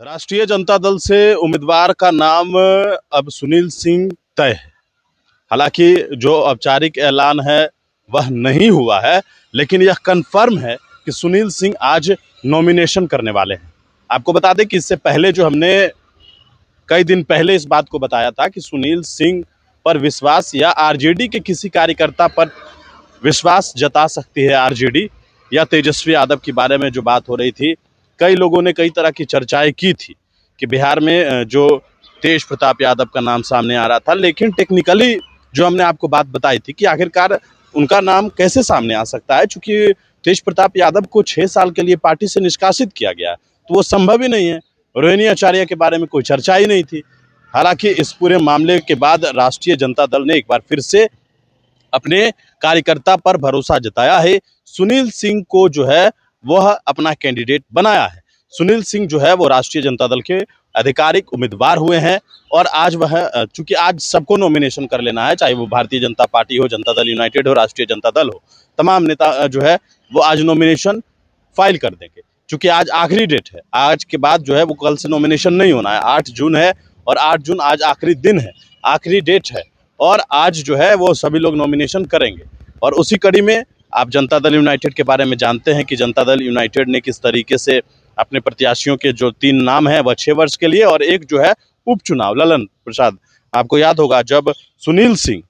राष्ट्रीय जनता दल से उम्मीदवार का नाम अब सुनील सिंह तय है। हालांकि जो औपचारिक ऐलान है वह नहीं हुआ है, लेकिन यह कंफर्म है कि सुनील सिंह आज नॉमिनेशन करने वाले हैं। आपको बता दें कि इससे पहले जो हमने कई दिन पहले इस बात को बताया था कि सुनील सिंह पर विश्वास या आरजेडी के किसी कार्यकर्ता पर विश्वास जता सकती है आरजेडी, या तेजस्वी यादव के बारे में जो बात हो रही थी, कई लोगों ने कई तरह की चर्चाएं की थी कि बिहार में जो तेज प्रताप यादव का नाम सामने आ रहा था, लेकिन टेक्निकली जो हमने आपको बात बताई थी कि आखिरकार उनका नाम कैसे सामने आ सकता है, चूंकि तेज प्रताप यादव को 6 साल के लिए पार्टी से निष्कासित किया गया है, तो वो संभव ही नहीं है। रोहिणी आचार्य के बारे में कोई चर्चा ही नहीं थी। हालांकि इस पूरे मामले के बाद राष्ट्रीय जनता दल ने एक बार फिर से अपने कार्यकर्ता पर भरोसा जताया है। सुनील सिंह को जो है वह अपना कैंडिडेट बनाया है। सुनील सिंह जो है वो राष्ट्रीय जनता दल के आधिकारिक उम्मीदवार हुए हैं और आज वह, चूंकि आज सबको नॉमिनेशन कर लेना है, चाहे वो भारतीय जनता पार्टी हो, जनता दल यूनाइटेड हो, राष्ट्रीय जनता दल हो, तमाम नेता जो है वो आज नॉमिनेशन फाइल कर देंगे। चूंकि आज आखिरी डेट है, आज के बाद जो है वो कल से नॉमिनेशन नहीं होना है। 8 जून है और 8 जून आज आखिरी दिन है, आखिरी डेट है, और आज जो है वो सभी लोग नॉमिनेशन करेंगे। और उसी कड़ी में आप जनता दल यूनाइटेड के बारे में जानते हैं कि जनता दल यूनाइटेड ने किस तरीके से अपने प्रत्याशियों के जो 3 नाम हैं वह 6 वर्ष के लिए, और एक जो है उपचुनाव ललन प्रसाद। आपको याद होगा जब सुनील सिंह,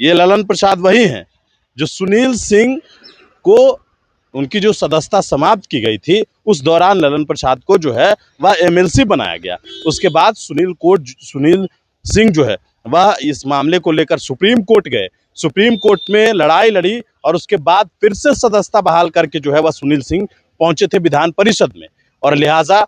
ये ललन प्रसाद वही हैं जो सुनील सिंह को उनकी जो सदस्यता समाप्त की गई थी, उस दौरान ललन प्रसाद को जो है वह एमएलसी बनाया गया। उसके बाद सुनील सिंह जो है वह इस मामले को लेकर सुप्रीम कोर्ट गए, सुप्रीम कोर्ट में लड़ाई लड़ी और उसके बाद फिर से सदस्यता बहाल करके जो है वह सुनील सिंह पहुंचे थे विधान परिषद में। और लिहाजा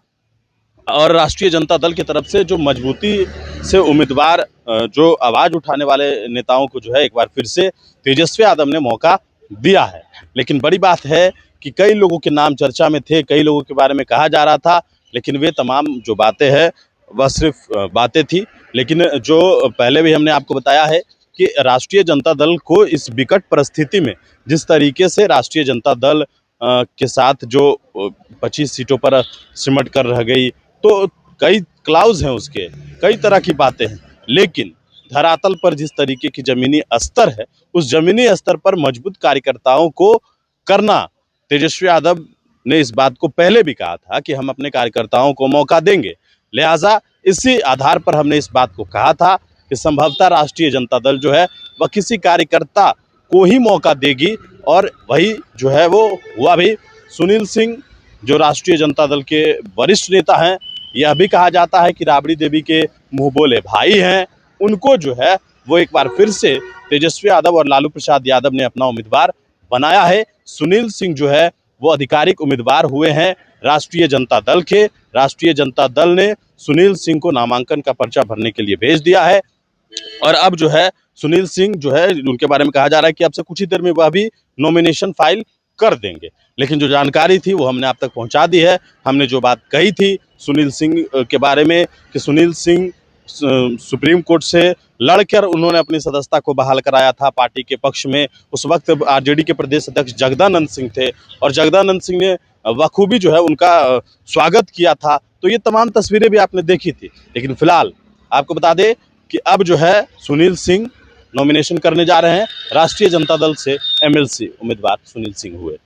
और राष्ट्रीय जनता दल की तरफ से जो मजबूती से उम्मीदवार, जो आवाज़ उठाने वाले नेताओं को जो है एक बार फिर से तेजस्वी यादव ने मौका दिया है। लेकिन बड़ी बात है कि कई लोगों के नाम चर्चा में थे, कई लोगों के बारे में कहा जा रहा था, लेकिन वे तमाम जो बातें हैं वह सिर्फ बातें थी। लेकिन जो पहले भी हमने आपको बताया है कि राष्ट्रीय जनता दल को इस विकट परिस्थिति में जिस तरीके से राष्ट्रीय जनता दल के साथ जो 25 सीटों पर सिमट कर रह गई, तो कई क्लाउज हैं उसके, कई तरह की बातें हैं, लेकिन धरातल पर जिस तरीके की जमीनी स्तर है, उस जमीनी स्तर पर मजबूत कार्यकर्ताओं को करना, तेजस्वी यादव ने इस बात को पहले भी कहा था कि हम अपने कार्यकर्ताओं को मौका देंगे। लिहाजा इसी आधार पर हमने इस बात को कहा था कि संभवतः राष्ट्रीय जनता दल जो है वह किसी कार्यकर्ता को ही मौका देगी, और वही जो है वो हुआ भी। सुनील सिंह जो राष्ट्रीय जनता दल के वरिष्ठ नेता हैं, यह भी कहा जाता है कि राबड़ी देवी के मुंह बोले भाई हैं, उनको जो है वो एक बार फिर से तेजस्वी यादव और लालू प्रसाद यादव ने अपना उम्मीदवार बनाया है। सुनील सिंह जो है वो आधिकारिक उम्मीदवार हुए हैं राष्ट्रीय जनता दल के। राष्ट्रीय जनता दल ने सुनील सिंह को नामांकन का पर्चा भरने के लिए भेज दिया है, और अब जो है सुनील सिंह जो है उनके बारे में कहा जा रहा है कि अब से कुछ ही देर में वह भी नॉमिनेशन फाइल कर देंगे। लेकिन जो जानकारी थी वो हमने आप तक पहुंचा दी है। हमने जो बात कही थी सुनील सिंह के बारे में कि सुनील सिंह सुप्रीम कोर्ट से लड़कर उन्होंने अपनी सदस्यता को बहाल कराया था पार्टी के पक्ष में। उस वक्त आरजेडी के प्रदेश अध्यक्ष जगदानंद सिंह थे, और जगदानंद सिंह ने बखूबी जो है उनका स्वागत किया था। तो ये तमाम तस्वीरें भी आपने देखी थी। लेकिन फिलहाल आपको बता दें कि अब जो है सुनील सिंह नॉमिनेशन करने जा रहे हैं। राष्ट्रीय जनता दल से एमएलसी उम्मीदवार सुनील सिंह हुए।